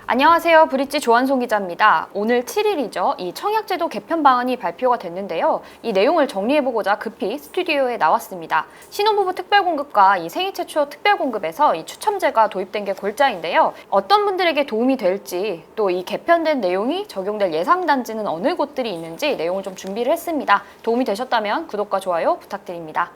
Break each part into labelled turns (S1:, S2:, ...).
S1: 안녕하세요. 브릿지 조한송 기자입니다. 오늘 7일이죠. 이 청약제도 개편 방안이 발표가 됐는데요. 이 내용을 정리해보고자 급히 스튜디오에 나왔습니다. 신혼부부 특별공급과 이 생애 최초 특별공급에서 이 추첨제가 도입된 게 골자인데요. 어떤 분들에게 도움이 될지, 또 이 개편된 내용이 적용될 예상단지는 어느 곳들이 있는지 내용을 좀 준비를 했습니다. 도움이 되셨다면 구독과 좋아요 부탁드립니다.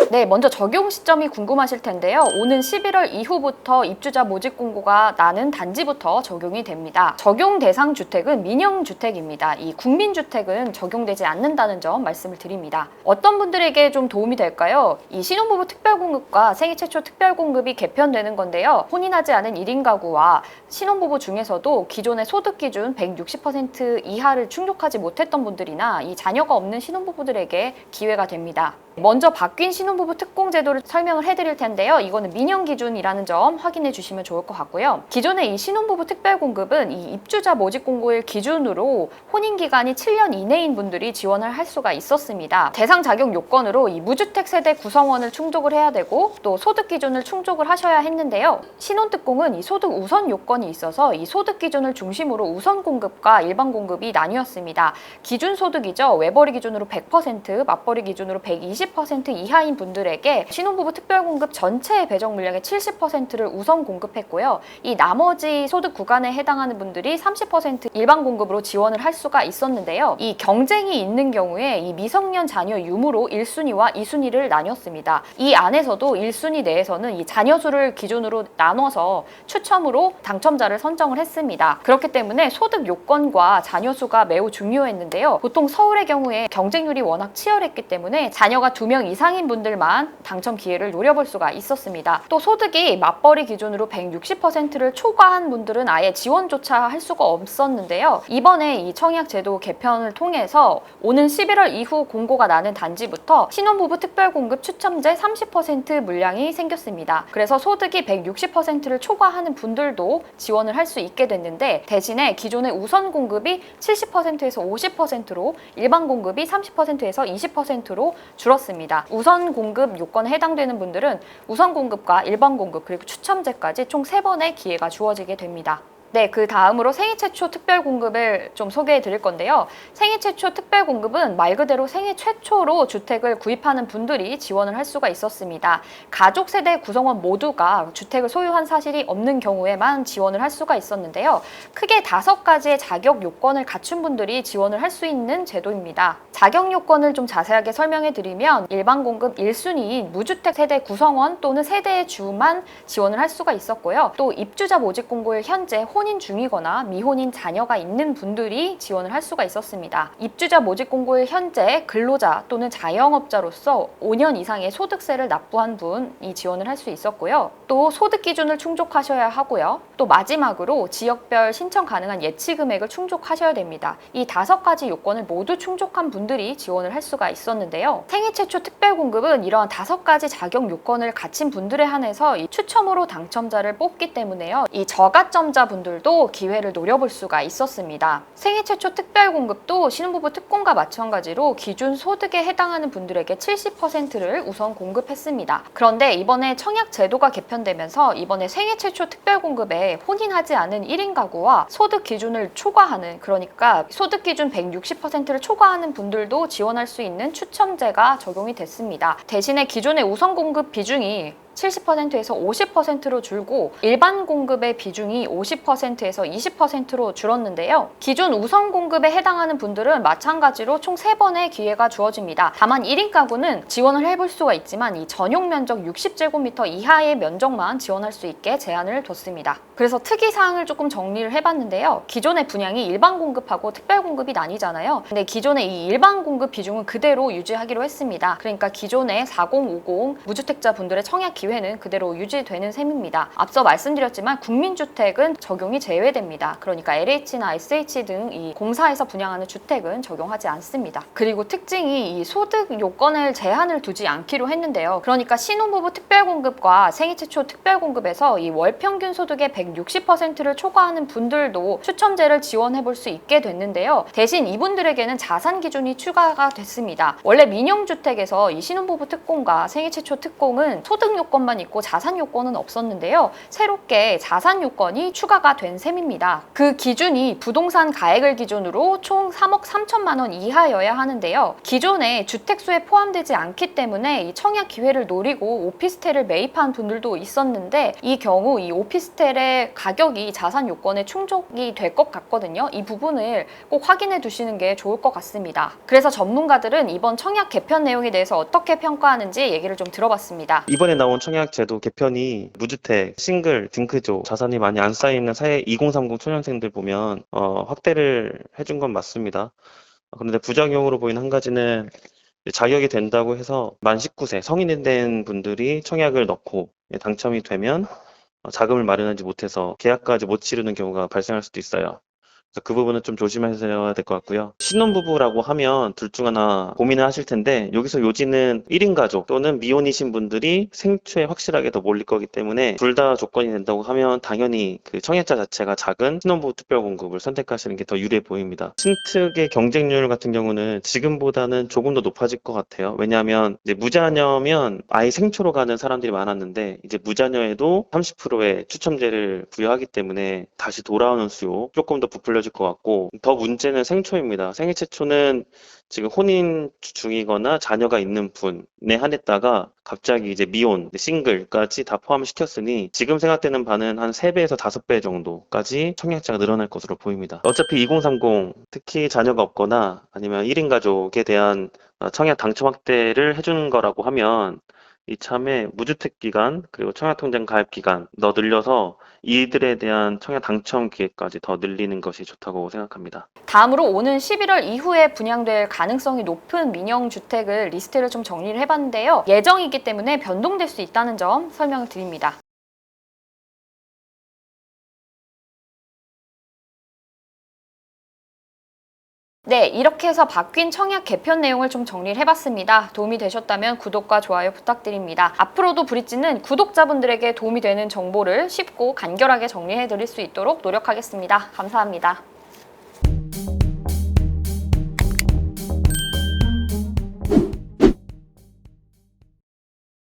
S1: 네, 먼저 적용 시점이 궁금하실 텐데요. 오는 11월 이후부터 입주자 모집 공고가 나는 단지부터 적용이 됩니다. 적용 대상 주택은 민영주택입니다. 이 국민주택은 적용되지 않는다는 점 말씀을 드립니다. 어떤 분들에게 좀 도움이 될까요? 이 신혼부부 특별공급과 생애 최초 특별공급이 개편되는 건데요. 혼인하지 않은 1인 가구와 신혼부부 중에서도 기존의 소득 기준 160% 이하를 충족하지 못했던 분들이나 이 자녀가 없는 신혼부부들에게 기회가 됩니다. 먼저 바뀐 신혼부부 특공 제도를 설명을 해드릴 텐데요. 이거는 민영 기준이라는 점 확인해 주시면 좋을 것 같고요. 기존의 이 신혼부부 특별공급은 이 입주자 모집 공고일 기준으로 혼인 기간이 7년 이내인 분들이 지원을 할 수가 있었습니다. 대상 자격 요건으로 이 무주택 세대 구성원을 충족을 해야 되고 또 소득 기준을 충족을 하셔야 했는데요. 신혼특공은 이 소득 우선 요건이 있어서 이 소득 기준을 중심으로 우선 공급과 일반 공급이 나뉘었습니다. 기준 소득이죠. 외벌이 기준으로 100%, 맞벌이 기준으로 120% 이하인 분들에게 신혼부부 특별공급 전체 배정 물량의 70%를 우선 공급했고요. 이 나머지 소득 구간에 해당하는 분들이 30% 일반 공급으로 지원을 할 수가 있었는데요. 이 경쟁이 있는 경우에 이 미성년 자녀 유무로 1순위와 2순위를 나눴습니다. 이 안에서도 1순위 내에서는 이 자녀 수를 기준으로 나눠서 추첨으로 당첨자를 선정을 했습니다. 그렇기 때문에 소득 요건과 자녀 수가 매우 중요했는데요. 보통 서울의 경우에 경쟁률이 워낙 치열했기 때문에 자녀가 2명 이상인 분들만 당첨 기회를 노려볼 수가 있었습니다. 또 소득이 맞벌이 기준으로 160%를 초과한 분들은 아예 지원조차 할 수가 없었는데요. 이번에 이 청약 제도 개편을 통해서 오는 11월 이후 공고가 나는 단지부터 신혼부부 특별공급 추첨제 30% 물량이 생겼습니다. 그래서 소득이 160%를 초과하는 분들도 지원을 할 수 있게 됐는데 대신에 기존의 우선 공급이 70%에서 50%로 일반 공급이 30%에서 20%로 줄었습니다. 우선 공급 요건에 해당되는 분들은 우선 공급과 일반 공급 그리고 추첨제까지 총 3번의 기회가 주어지게 됩니다. 네, 그 다음으로 생애 최초 특별공급을 좀 소개해 드릴 건데요. 생애 최초 특별공급은 말 그대로 생애 최초로 주택을 구입하는 분들이 지원을 할 수가 있었습니다. 가족 세대 구성원 모두가 주택을 소유한 사실이 없는 경우에만 지원을 할 수가 있었는데요. 크게 5가지의 자격 요건을 갖춘 분들이 지원을 할 수 있는 제도입니다. 자격 요건을 좀 자세하게 설명해 드리면 일반 공급 1순위인 무주택 세대 구성원 또는 세대의 주만 지원을 할 수가 있었고요. 또 입주자 모집 공고일 현재 혼인 중이거나 미혼인 자녀가 있는 분들이 지원을 할 수가 있었습니다. 입주자 모집 공고일 현재 근로자 또는 자영업자로서 5년 이상의 소득세를 납부한 분이 지원을 할 수 있었고요. 또 소득 기준을 충족하셔야 하고요. 또 마지막으로 지역별 신청 가능한 예치 금액을 충족하셔야 됩니다. 이 5가지 요건을 모두 충족한 분들이 지원을 할 수가 있었는데요. 생애 최초 특별공급은 이러한 5가지 자격 요건을 갖춘 분들에 한해서 이 추첨으로 당첨자를 뽑기 때문에요. 이 저가점자 분들도 기회를 노려볼 수가 있었습니다. 생애 최초 특별공급도 신혼부부 특공과 마찬가지로 기준 소득에 해당하는 분들에게 70%를 우선 공급했습니다. 그런데 이번에 청약 제도가 개편되면서 이번에 생애 최초 특별공급에 혼인하지 않은 1인 가구와 소득 기준을 초과하는, 그러니까 소득 기준 160%를 초과하는 분들도 지원할 수 있는 추첨제가 적용이 됐습니다. 대신에 기존의 우선 공급 비중이 70%에서 50%로 줄고 일반 공급의 비중이 50%에서 20%로 줄었는데요. 기존 우선 공급에 해당하는 분들은 마찬가지로 총 3번의 기회가 주어집니다. 다만 1인 가구는 지원을 해볼 수가 있지만 이 전용 면적 60제곱미터 이하의 면적만 지원할 수 있게 제한을 뒀습니다. 그래서 특이사항을 조금 정리를 해봤는데요. 기존의 분양이 일반 공급하고 특별 공급이 나뉘잖아요. 근데 기존의 이 일반 공급 비중은 그대로 유지하기로 했습니다. 그러니까 기존의 4050 무주택자 분들의 청약 기회는 그대로 유지되는 셈입니다. 앞서 말씀드렸지만 국민주택은 적용이 제외됩니다. 그러니까 LH나 SH 등 이 공사에서 분양하는 주택은 적용하지 않습니다. 그리고 특징이 이 소득 요건을 제한을 두지 않기로 했는데요. 그러니까 신혼부부 특별공급과 생애 최초 특별공급에서 이 월평균 소득의 160%를 초과하는 분들도 추첨제를 지원해 볼 수 있게 됐는데요. 대신 이분들에게는 자산 기준이 추가가 됐습니다. 원래 민영주택에서 이 신혼부부 특공과 생애 최초 특공은 소득 요건 요건만 있고 자산 요건은 없었는데요. 새롭게 자산 요건이 추가가 된 셈입니다. 그 기준이 부동산 가액을 기준으로 총 3억 3천만 원 이하여야 하는데요. 기존에 주택수에 포함되지 않기 때문에 이 청약 기회를 노리고 오피스텔을 매입한 분들도 있었는데, 이 경우 이 오피스텔의 가격이 자산 요건에 충족이 될 것 같거든요. 이 부분을 꼭 확인해 두시는 게 좋을 것 같습니다. 그래서 전문가들은 이번 청약 개편 내용에 대해서 어떻게 평가하는지 얘기를 좀 들어봤습니다.
S2: 이번에 나온 청약제도 개편이 무주택, 싱글, 딩크조 자산이 많이 안 쌓이는 사회 2030 초년생들 보면 확대를 해준 건 맞습니다. 그런데 부작용으로 보이는 한 가지는 자격이 된다고 해서 만 19세 성인이 된 분들이 청약을 넣고 당첨이 되면 자금을 마련하지 못해서 계약까지 못 치르는 경우가 발생할 수도 있어요. 그래서 그 부분은 좀 조심하셔야 될 것 같고요. 신혼부부라고 하면 둘 중 하나 고민을 하실 텐데, 여기서 요지는 1인 가족 또는 미혼이신 분들이 생초에 확실하게 더 몰릴 거기 때문에 둘 다 조건이 된다고 하면 당연히 그 청약자 자체가 작은 신혼부부 특별공급을 선택하시는 게 더 유리해 보입니다. 신특의 경쟁률 같은 경우는 지금보다는 조금 더 높아질 것 같아요. 왜냐하면 이제 무자녀면 아예 생초로 가는 사람들이 많았는데, 이제 무자녀에도 30%의 추첨제를 부여하기 때문에 다시 돌아오는 수요 조금 더 부풀려질 것 같고, 더 문제는 생초입니다. 생애 최초는 지금 혼인 중이거나 자녀가 있는 분에 한했다가 갑자기 이제 미혼, 싱글까지 다 포함시켰으니 지금 생각되는 바는 한 3배에서 5배 정도까지 청약자가 늘어날 것으로 보입니다. 어차피 2030, 특히 자녀가 없거나 아니면 1인 가족에 대한 청약 당첨 확대를 해주는 거라고 하면 이참에 무주택 기간 그리고 청약통장 가입 기간 더 늘려서 이들에 대한 청약 당첨 기회까지 더 늘리는 것이 좋다고 생각합니다.
S1: 다음으로 오는 11월 이후에 분양될 가능성이 높은 민영주택을 리스트를 좀 정리를 해봤는데요. 예정이기 때문에 변동될 수 있다는 점 설명을 드립니다. 네, 이렇게 해서 바뀐 청약 개편 내용을 좀 정리를 해봤습니다. 도움이 되셨다면 구독과 좋아요 부탁드립니다. 앞으로도 브릿지는 구독자분들에게 도움이 되는 정보를 쉽고 간결하게 정리해드릴 수 있도록 노력하겠습니다. 감사합니다.